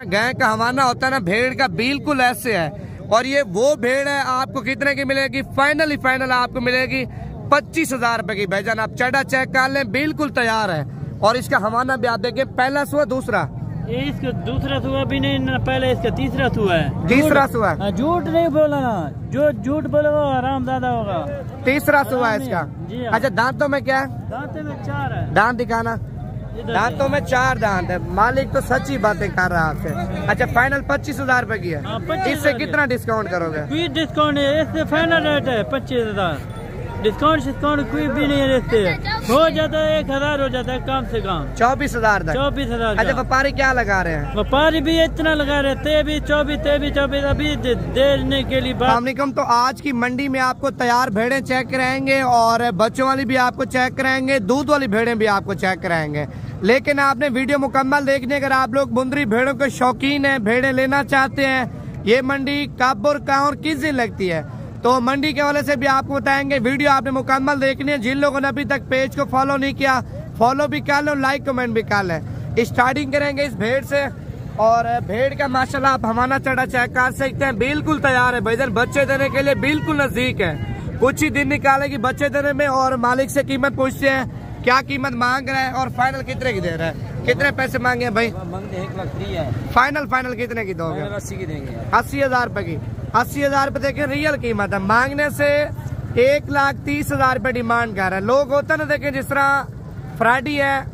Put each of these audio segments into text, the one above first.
गाय का हवाना होता है ना, भेड़ का बिल्कुल ऐसे है। और ये वो भेड़ है, आपको कितने की मिलेगी? फाइनल आपको मिलेगी 25,000 रुपए की। भाईजान आप चढ़ा चेक कर लें, बिल्कुल तैयार है। और इसका हवाना भी आप देखिए, पहला सुआ दूसरा, इसका दूसरा सुआ भी नहीं, पहले इसका तीसरा सुआ है। तीसरा सुआ है, झूठ नहीं बोला ना, जो झूठ बोलेगा आराम ज्यादा होगा। तीसरा सुआ है इसका। अच्छा दांतों में क्या है? दांतों में 4 है। दांत दिखाना, दांतों में 4 दांत है। मालिक तो सच्ची बातें कर रहा है आपसे। अच्छा फाइनल 25,000 रुपए की है। इससे कितना डिस्काउंट करोगे? कोई डिस्काउंट नहीं, इससे फाइनल रेट है 25,000। डिस्काउंट कोई भी नहीं है। इससे हो जाता है 1,000 हो जाता है कम से कम 24,000 तक। 24,000। अच्छा व्यापारी क्या लगा रहे हैं? व्यापारी भी इतना लगा रहे थे भी 24 अभी देने के लिए। अस्सलामुअलैकुम। तो आज की मंडी में आपको तैयार भेड़ें चेक कराएंगे और बच्चों वाली भी आपको चेक कराएंगे, दूध वाली भेड़ें भी आपको चेक कराएंगे। लेकिन आपने वीडियो मुकम्मल देखने, अगर आप लोग मुंदरी भेड़ों के शौकीन हैं, भेड़ें लेना चाहते हैं, ये मंडी कब और कहाँ और किस दिन लगती है, तो मंडी के हवाले से भी आपको बताएंगे। वीडियो आपने मुकम्मल देखनी है। जिन लोगों ने अभी तक पेज को फॉलो नहीं किया, फॉलो भी कर लो, लाइक कमेंट भी कर लें। स्टार्टिंग करेंगे इस भेड़ से। और भेड़ का माशाल्लाह आप हमारा चढ़ा चेक कर सकते हैं, बिल्कुल तैयार है भाईजान, बच्चे देने के लिए बिल्कुल नजदीक है। कुछ ही दिन निकालेगी बच्चे देने में। और मालिक से कीमत पूछते हैं, क्या कीमत मांग रहा है और फाइनल कितने की दे रहा है? कितने पैसे मांगे भाई? 1,03,000 है। फाइनल कितने की दोगे? 80 की देंगे। 80,000 रुपए की। 80,000 रुपए देखिए रियल कीमत है। मांगने से 1,30,000 रुपए डिमांड कर रहा है। लोग होता ना, देखें जिस तरह फ्राडी है,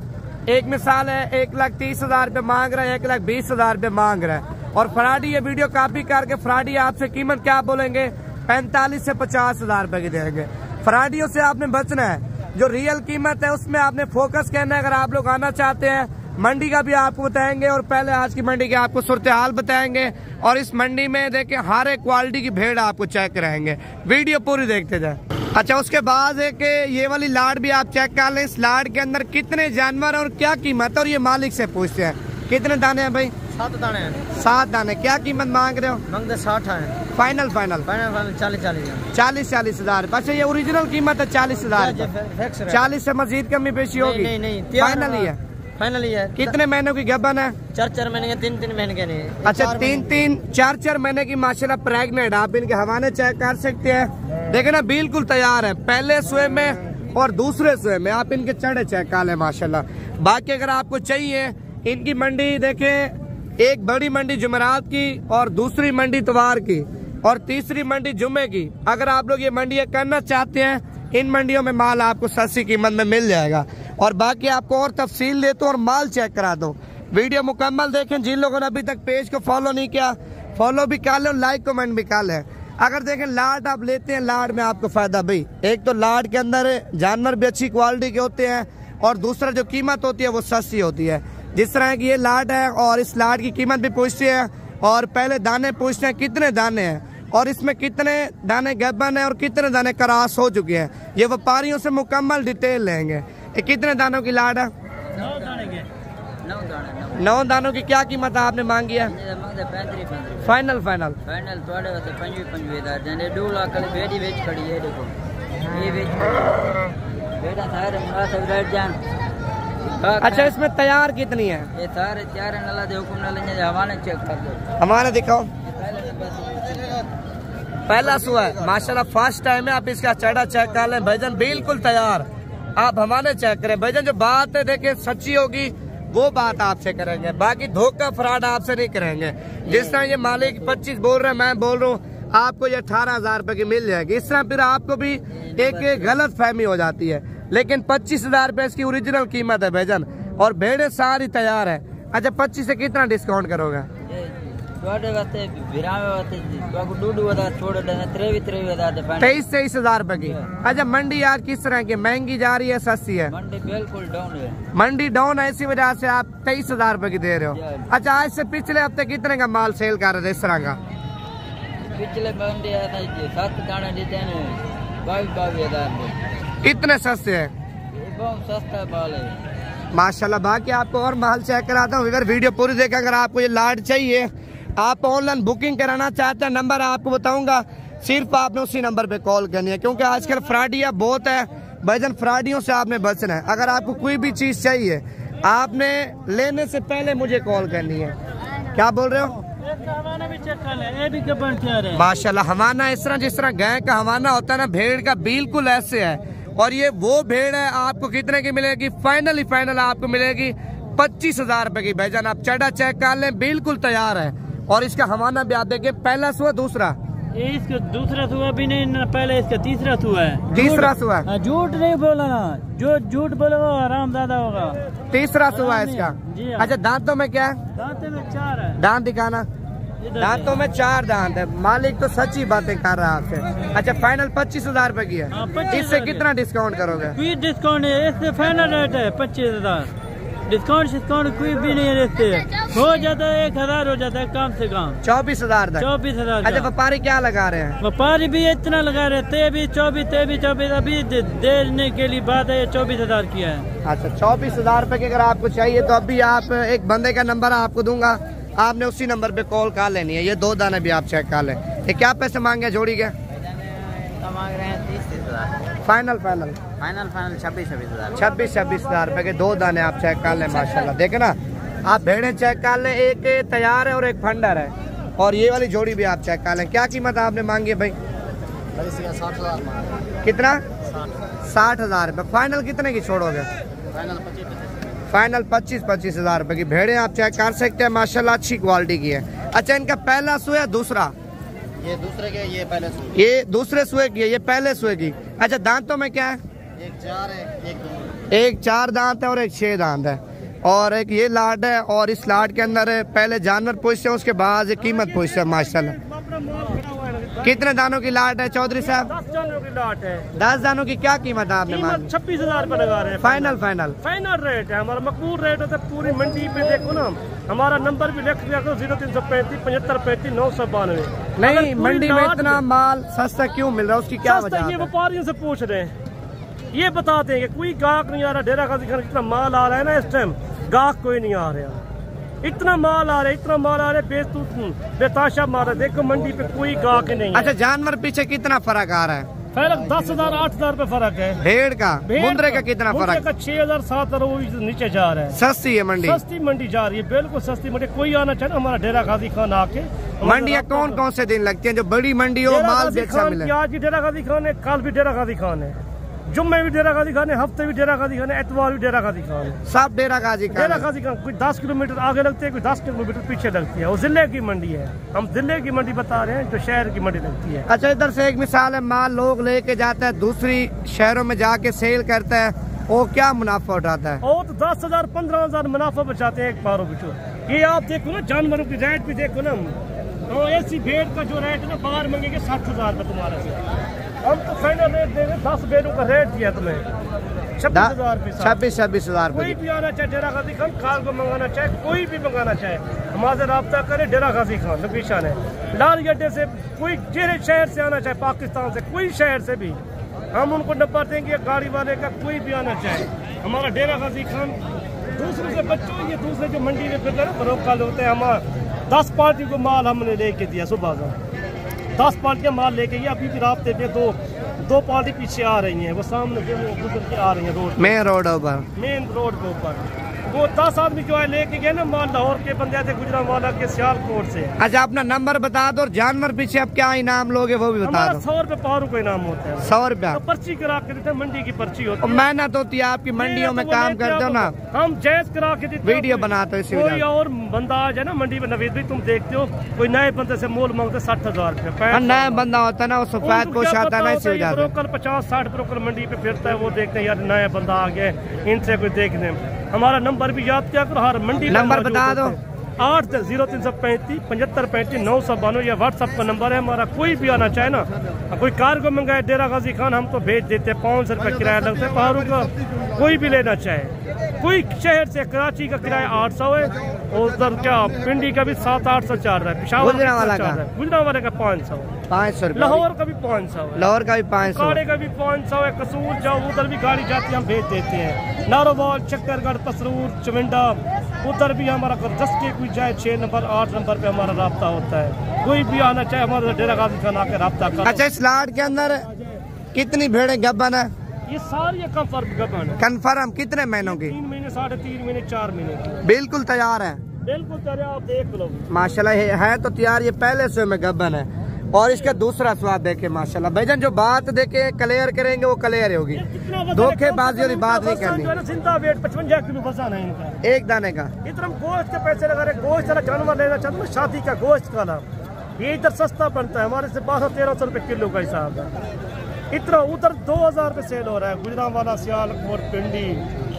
एक मिसाल है, 1,30,000 रुपए मांग रहा है, 1,20,000 रुपए मांग रहा है। और फ्राडी ये वीडियो कॉपी करके फ्राडी आपसे कीमत क्या बोलेंगे? 45 से 50,000 रुपए की देंगे। फ्राडियों से आपने बचना है, जो रियल कीमत है उसमें आपने फोकस करना है। अगर आप लोग आना चाहते हैं, मंडी का भी आपको बताएंगे और पहले आज की मंडी के आपको सूरत हाल बताएंगे। और इस मंडी में देखिए हर एक क्वालिटी की भेड़ आपको चेक कराएंगे, वीडियो पूरी देखते जाए। अच्छा उसके बाद एक ये वाली लाड भी आप चेक कर लें। इस लाड के अंदर कितने जानवर और क्या कीमत है, और ये मालिक से पूछते हैं। कितने दाने हैं भाई? 7 दाने हैं। 7 दाने। क्या कीमत मांग रहे हो? मांगते 60 है। फाइनल 40,000। अच्छा ये ओरिजिनल कीमत है 40,000। 40 से मजीद कमी पेशी होगी? नहीं, फाइनल ही है। कितने महीनों की गबन है? 4 महीने के, 3 महीने के नहीं। अच्छा 4 महीने की माशाल्लाह प्रेग्नेंट। आप इनके हवाने चेक कर सकते हैं, देखे ना बिल्कुल तैयार है। पहले सुए में और दूसरे सुए में आप इनके चढ़े चेक कर लें माशाल्लाह। बाकी अगर आपको चाहिए इनकी मंडी देखें, एक बड़ी मंडी जुमेरात की और दूसरी मंडी इतवार की और तीसरी मंडी जुम्मे की। अगर आप लोग ये मंडी करना चाहते हैं, इन मंडियों में माल आपको सस्ती कीमत में मिल जाएगा। और बाकी आपको और तफसील देता हूँ और माल चेक करा दो। वीडियो मुकम्मल देखें। जिन लोगों ने अभी तक पेज को फॉलो नहीं किया, फॉलो भी कर लो, लाइक कमेंट भी कर लें। अगर देखें लाड आप लेते हैं, लाड में आपको फायदा भाई, एक तो लाड के अंदर जानवर भी अच्छी क्वालिटी के होते हैं और दूसरा जो कीमत होती है वो सस्ती होती है। जिस तरह की ये लाड है और इस लाड की कीमत भी पूछते हैं और पहले दाने पूछते हैं कितने दाने हैं और इसमें कितने दाने गबन है और कितने दाने क्रॉस हो चुके हैं। ये व्यापारियों से मुकम्मल डिटेल लेंगे। ये कितने दानों की लाड है? 9 दानों की। क्या कीमत आपने मांगी है? फाइनल 2 लाख बेटी बेच खड़ी है। देखो ये बेटा सारे। अच्छा इसमें तैयार कितनी है? ये सारे 4 नला दे हुक्म नला हमारे चेक कर दो। हमारे दिखाओ। पहला सुआ है माशाल्लाह, फर्स्ट टाइम है। आप इसका चढ़ा चेक कर लें भाईजान, बिल्कुल तैयार। आप हमारे चेक करें भाईजान, जो बात है देखिए सच्ची होगी वो बात आपसे करेंगे, बाकी धोखा फ्रॉड आपसे नहीं करेंगे। जिस तरह ये मालिक 25 बोल रहे हैं, मैं बोल रहा हूँ, आपको ये 18,000 रुपए की मिल जाएगी। इस तरह फिर आपको भी एक गलत फहमी हो जाती है। लेकिन 25,000 रुपए इसकी ओरिजिनल कीमत है भाईजान और भेड़े सारी तैयार है। अच्छा 25 से कितना डिस्काउंट करोगे? 23,000 रुपए की। अच्छा मंडी यार किस तरह की, महंगी जा रही है सस्ती है? मंडी बिल्कुल डाउन है। मंडी डाउन है, इसी वजह से आप 23,000 रुपए की दे रहे हो। अच्छा आज से पिछले हफ्ते कितने का माल सेल कर रहे थे इस तरह का? पिछले मंडी 7 दाने देते हैं 22,000। इतने सस्ते है? बहुत सस्ता माल है माशाल्लाह। बाकी आपको और माल चेक कराता हूँ। अगर वीडियो पूरी देखें, अगर आपको ये लाड चाहिए, आप ऑनलाइन बुकिंग कराना चाहते हैं, नंबर आपको बताऊंगा, सिर्फ आपने उसी नंबर पे कॉल करनी है। क्योंकि आजकल फ्रॉडिया बहुत है भाईजान, फ्रॉडियों से आपने बचना है। अगर आपको कोई भी चीज चाहिए, आपने लेने से पहले मुझे कॉल करनी है। क्या बोल रहे हो? हवाना भी चेक कर ले, ये भी कब तैयार है माशाल्लाह। हवाना इस तरह जिस तरह गाय का हवाना होता है ना, भेड़ का बिल्कुल ऐसे है। और ये वो भेड़ है, आपको कितने की मिलेगी? फाइनल आपको मिलेगी 25,000 रुपए की। भाईजान आप चढ़ा चेक कर लें, बिल्कुल तैयार है। और इसका हवाना भी आप देखिए, पहला सुआ दूसरा, इसका दूसरा सुआ भी नहीं ना, पहले इसका तीसरा सुआ है। तीसरा सुआ, झूठ नहीं बोला ना, जो झूठ बोलेगा आराम ज्यादा होगा। तीसरा सुआ है इसका। अच्छा दांतों में क्या है? दांतों में 4 है। दांत दिखाना। दांतों में 4 दांत है। मालिक तो सच्ची बातें कर रहा है आपसे। अच्छा फाइनल 25,000 रुपए की है। इससे कितना डिस्काउंट करोगे? कोई डिस्काउंट नहीं, इससे फाइनल रेट है 25,000। डिस्काउंट कोई भी नहीं रहते। हो जाता है 1,000 हो जाता है कम से कम 24,000 तक। 24,000। अच्छा व्यापारी क्या लगा रहे हैं? व्यापारी भी इतना लगा रहे थे भी 24 अभी देने के लिए बात है, 24,000 किया है। अच्छा 24,000 रुपए की अगर आपको चाहिए तो अभी आप एक बंदे का नंबर आपको दूंगा, आपने उसी नंबर पे कॉल कर लेनी है। ये 2 दाने भी आप चेक कर लें। ये क्या पैसे मांगे जोड़ी के? मांग रहे हैं 30,000। फाइनल 26,000 रुपए के 2 दाने आप चेक कर लें। माशाल्लाह देखे ना, आप भेड़ें चेक कर लें, एक तैयार है और एक फंडर है। और ये वाली जोड़ी भी आप चेक कर लें। क्या कीमत आपने मांगी है भाई? 60,000। कितना? 60,000 रुपए। फाइनल कितने की छोड़ोगे? फाइनल 25,000 रुपए की भेड़ें आप चेक कर सकते हैं। माशाल्लाह अच्छी क्वालिटी की है। अच्छा इनका पहला सुआ दूसरा? ये दूसरे के, ये पहले ये दूसरे सुए की है, ये पहले सुए की। अच्छा दांतों में क्या है? एक 4 है, एक 2। एक 4 दांत है और एक 6 दांत है। और एक ये लाट है, और इस लाट के अंदर पहले जानवर पूछते हैं, उसके बाद कीमत पूछते हैं। माशाल्लाह कितने दानों की लाट है चौधरी साहब? 10 दानों की लाट है। 10 दानों की क्या कीमत आपने मांगी? 26,000 रुपए लगा रहे हैं। फाइनल रेट है हमारा, मकबूल रेट है। पूरी मंडी पे देखो ना, हमारा नंबर भी लिख दिया करो 0335 7535 992। नहीं मंडी में इतना माल सस्ता क्यों मिल रहा है, उसकी क्या वजह है? ये व्यापारियों से पूछ रहे हैं, ये बताते हैं कि कोई गाहक नहीं आ रहा। डेरा गाजी खान कितना माल आ रहा है ना इस टाइम, गाहक कोई नहीं आ रहा। इतना माल आ रहा है बेताशा मार। देखो मंडी पे कोई गाहक नहीं है। अच्छा जानवर पीछे कितना फर्क आ रहा है? फर्क 10,000 8,000 रुपए फर्क है। भेड़ का मुंद्रे का कितना फर्क? 6,000 7,000 नीचे जा रहा है। सस्ती है मंडी, सस्ती मंडी जा रही है, बिल्कुल सस्ती मंडी। कोई आना चाहिए हमारा डेरा गाजी खान आके। मंडियाँ कौन से दिन लगती हैं जो बड़ी मंडी हो, माल भी अच्छा मिले? आज भी डेरा गाजी खान है, कल भी डेरा गाजी खान है, जुम्मे भी डेरा गाजी खान है, हफ्ते भी डेरा गाजी खान है, एतवार भी डेरा गाजी खान है। सब डेरा गाजी खान। डेरा गाजी खान कोई 10 किलोमीटर आगे लगती है, कोई 10 किलोमीटर पीछे लगती है। वो जिले की मंडी है, हम जिले की मंडी बता रहे हैं जो शहर की मंडी लगती है। अच्छा इधर से एक मिसाल है, माल लोग लेके जाता है दूसरी शहरों में जाके सेल करता है, वो क्या मुनाफा उठाता है? वो तो 10,000 15,000 मुनाफा बचाते हैं एक पारों बिचो। ये आप देखो ना, जानवरों की रेट भी देखो ना। ऐसी भेड़ का जो रेट है ना, बाहर मंगेंगे 60,000 रुपए तुम्हारे से। हम तो फाइनल रेट दे रहे, 10 भेड़ों का रेट दिया तुम्हें 26,000 रुपए। 26,000 कोई भी आना चाहे डेरा गाजी खान, कार को मंगाना चाहे, कोई भी मंगाना चाहे, हमारे रब्ता करे। डेरा गाजी खान लोकेशन है लाल गड्ढे से। कोई जेरे शहर से आना चाहे, पाकिस्तान से, कोई शहर से भी, हम उनको नंबर देंगे गाड़ी वाले का। कोई भी आना चाहे हमारा डेरा गाजी खान। दूसरे से बच्चों, ये दूसरे जो मंडी में फिर बरोकाल होते हैं, हमारा 10 पार्टी को माल हमने लेके दिया सुबह का। 10 पार्टियां माल लेके गई। अभी भी रास्ते पे दो पार्टी पीछे आ रही हैं, वो सामने गुजर के आ रही हैं रोड, मेन रोड के ऊपर। वो 10 आदमी जो है लेके गए ना माल, लाहौर के बंदे थे, गुजरांवाला के, सियालकोट से। अच्छा अपना नंबर बता दो, और जानवर पीछे अब क्या इनाम लोगे वो भी बता दो। 100 रुपए पारू का इनाम होता है। 100 रुपया तो पर्ची करा के देते हैं, मंडी की पर्ची होती है। मेहनत होती है आपकी, मंडियों में काम करते हो ना, हम जायज करा के देते, वीडियो बनाते हो। कोई और बंदा आ जाए ना मंडी में, नवीद भाई तुम देखते हो, कोई नए बंदे से मोल मांगते 60,000 रुपए। नया बंदा होता है ना, वो सफेद पोश आता है ना, इसी वजह से ब्रोकर 50-60 ब्रोकर मंडी पे फिरता है, वो देखते हैं यार नया बंदा आ गया, इनसे कोई देखने। हमारा नंबर भी याद किया करो, हर मंडी नंबर बता दो। 80335 7535 992। यह व्हाट्सअप का नंबर है हमारा। कोई भी आना चाहे ना, कोई कार को मंगाए डेरा गाजी खान, हम तो भेज देते हैं। 500 रुपये किराया लगता है पहाड़ों का। कोई भी लेना चाहे, कोई शहर से, कराची का किराया 800 है, और उधर क्या पिंडी का भी 700-800 चार्ज है, पिशावर गुजरांवाला का 500 रुपये, लाहौर का भी 500 है, लाहौर का भी 500, काड़े का भी 500 है। कसूर जाओ, उधर भी गाड़ी जाती है, हम भेज देते हैं। नारोवाल, चक्करगढ़, पसरूर, चविंडा, उधर भी हमारा दस के कोई जाए 6 नंबर 8 नंबर पे हमारा राब्ता होता है। कोई भी आना चाहे हमारे डेरा गाजी खान आके राब्ता कर। अच्छा इस लाट के अंदर कितनी भेड़े गब्बन है? ये सारी कंफर्म गब्बन है। कंफर्म कितने महीनों की? 3 महीने, 3.5 महीने, 4 महीने की। बिल्कुल तैयार है। बिल्कुल तैयार है, आप देख लो माशाल्लाह है तो तैयार। ये पहले सुए में गब्बन है और इसका दूसरा स्वाद देखे माशाल्लाह। भाईजान जो बात देखे क्लियर करेंगे वो क्लियर होगी, धोखेबाजी वाली बात नहीं करनी। जिंदा वेट 55 किलो वजन है इनका एक दाने का। इतना गोश्त के पैसे लगा रहे, गोश्त वाला जानवर लेना चाहते हैं, शादी का गोश्त का ना ये इधर सस्ता बनता है, हमारे से 1200-1300 रुपए किलो का हिसाब है। इतना उधर 2000 पे सेल हो रहा है, गुजरांवाला, सियालकोट, पिंडी,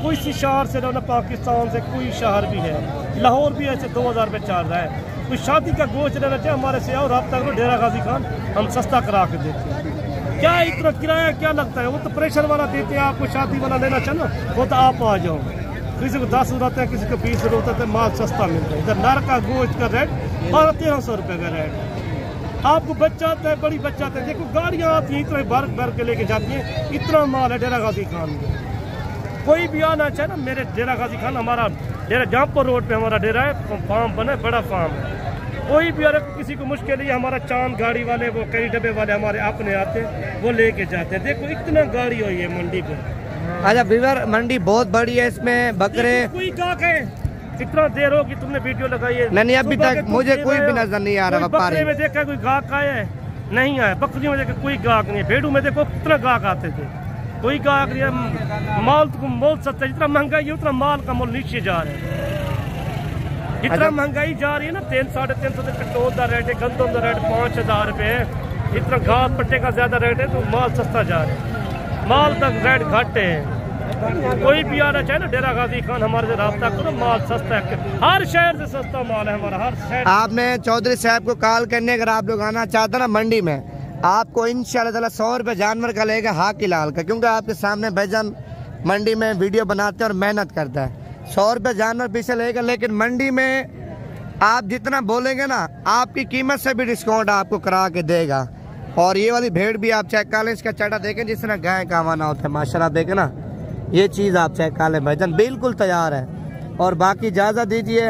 कोई सी शहर से ना पाकिस्तान से कोई शहर भी है, लाहौर भी ऐसे 2000 पे चल रहा है। कोई शादी का गोश्त लेना चाहे हमारे से आओ, रब्ता करो डेरा गाजी खान, हम सस्ता करा के देते हैं। क्या इतना किराया क्या लगता है, वो तो प्रेशर वाला देते हैं, आपको शादी वाला लेना चाहे ना वो तो आप आ जाओ। किसी को 10 होता है, किसी को 20 होता है, माल सस्ता मिलता है। इधर नर का गोश्त का रेट 1200-1300 रुपए का रेट। आपको बच जाता है, बड़ी बच जाता है। देखो गाड़ियाँ आती हैं इतना भर भर के लेके जाती हैं, इतना माल है डेरा गाजी खान में। कोई भी आना चाहे ना मेरे डेरा गाजी खान, हमारा डेरा जहाँपुर रोड पे हमारा डेरा है, फार्म बना है, बड़ा फार्म है। कोई भी अगर किसी को मुश्किल है, हमारा चांद गाड़ी वाले वो कई डब्बे वाले हमारे अपने आते हैं, वो लेके जाते हैं। देखो इतना गाड़ी हुई है मंडी पे। अच्छा विवर मंडी बहुत बड़ी है, इसमें बकरे कोई गाहक है, इतना देर होगी तुमने वीडियो लगाई है नहीं, अभी तक मुझे कोई भी नजर नहीं आ रहा। बकरे में देखा कोई गाहक आया है, नहीं आया। बकरियों में देखा कोई गाहक नहीं है। भेड़ू में देखो कितना गाहक आते थे, कोई गाहक नहीं है। माल तो मोल सस्ता, जितना महंगाई है उतना माल का मोल नीचे जा रहा है। जितना महंगाई जा रही है ना, 300-350 रुपए पेट्रोल का रेट है, गंदम का रेट 5000 रुपए है, इतना घास पट्टे का ज्यादा रेट है तो माल सस्ता जा रहा है, माल का रेट घट है। कोई भी आना चाहे ना डेरा गाजी खान हमारे से रब्ता करो, माल सस्ता है, हर शहर से सस्ता माल है हमारा, हर शहर। आपने चौधरी साहब को कॉल करने, अगर आप लोग आना चाहते ना मंडी में, आपको इंशाल्लाह 100 रुपए जानवर का लेगा, हाकी लाल का, क्योंकि आपके सामने भाईजान मंडी में वीडियो बनाते हैं और मेहनत करता है। 100 रुपए जानवर पीछे लेगा, लेकिन मंडी में आप जितना बोलेंगे ना, आपकी कीमत से भी डिस्काउंट आपको करा के देगा। और ये वाली भेड़ भी आप चेक कर लें, इसका चटा देखें जिस तरह गाय का आवाना होता है माशाल्लाह, देखें ना, ये चीज़ आप चेक कर लें भाईजान, बिल्कुल तैयार है। और बाकी इजाज़त दीजिए,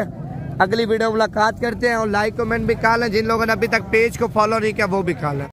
अगली वीडियो मुलाकात करते हैं। और लाइक कमेंट भी कर लें, जिन लोगों ने अभी तक पेज को फॉलो नहीं किया वो भी कर लें।